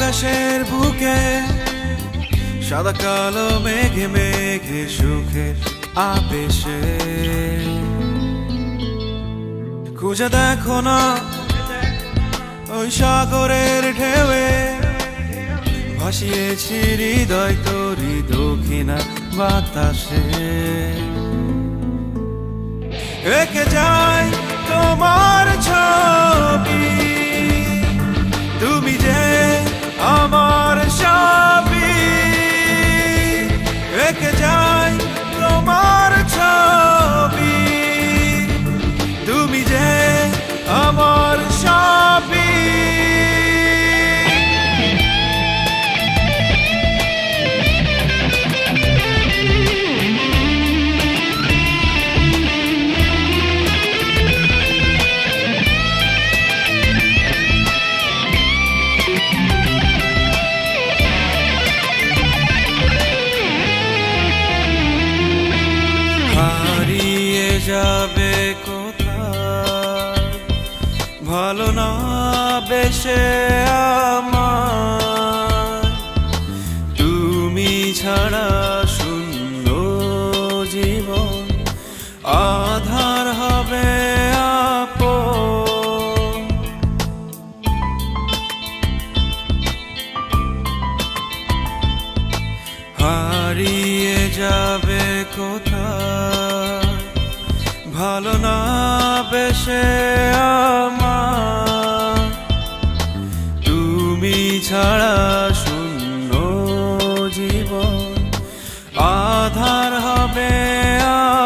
আকাশের বুকে সাদা কালো মেঘে মেঘে সুখের আবেশে খুঁজে দেখো না ওই সাগরের ঢেউয়ে ভাসিয়েছি হৃদয় তোরি দক্ষিণা বাতাসে একে যায় তোমার ছবি তুমি যে আমার সবই একে যায় তোমার ছবি তুমি যে আমার সবই হারিয়ে যাবে কোথায় ভালো না বেশে আমার তুমি ছাড়া শূন্য জীবন আধার হবে আপন হারিয়ে যাবে কোথায় ভালো না বেশে আমার তুমি ছাড়া শূন্য জীবন আধার হবে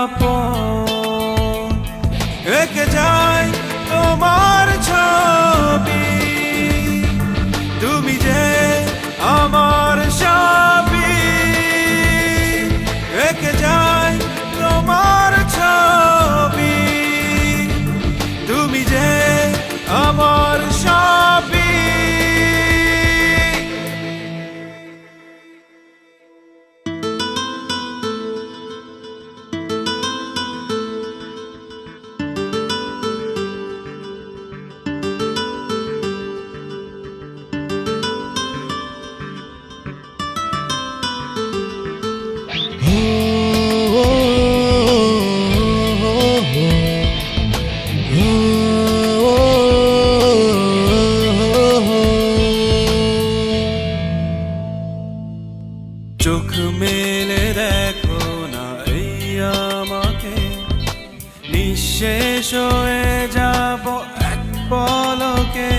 আপন একে যায় তোমার ছবি তুমি যে আমার সবই একে যায় তোমার ছবি তুমি যে আমার সবই চোখ মেলে দেখো না এই আমাকে নিঃশেষ হয়ে যাব এক পলকে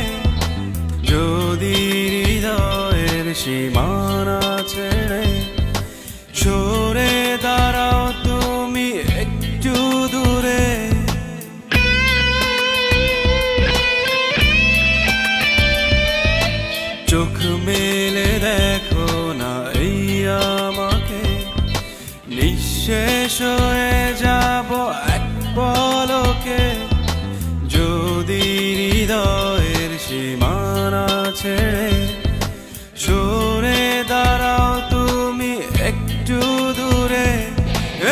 যদি হৃদয়ের সীমানা ছেড়ে সরে দাঁড়াও তুমি একটু দূরে চোখ মেলে দেখো না এই আমাকে নিঃশেষ হয়ে যাব এক পলকে যদি হৃদয়ের সীমানা ছেড়ে সরে দাঁড়াও তুমি একটু দূরে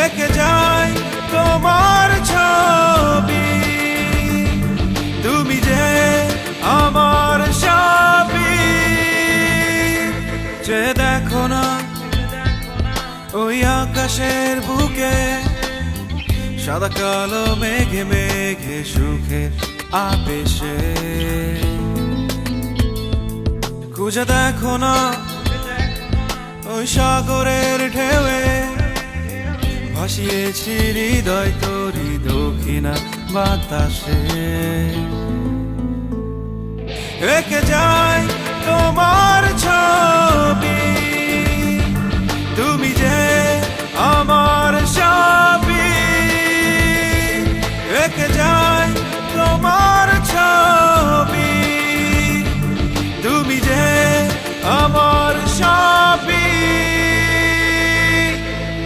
একে যায় তোমার ছবি তুমি যে আমার সবই যে দেখো না ওই আকাশের বুকে সাদা কালো মেঘে মেঘে সুখের আবেশে খুঁজে দেখো না ওই সাগরের ঢেউয়ে ভাসিয়েছি হৃদয় তোরি দক্ষিণা বাতাসে একে যায় তোমার ছবি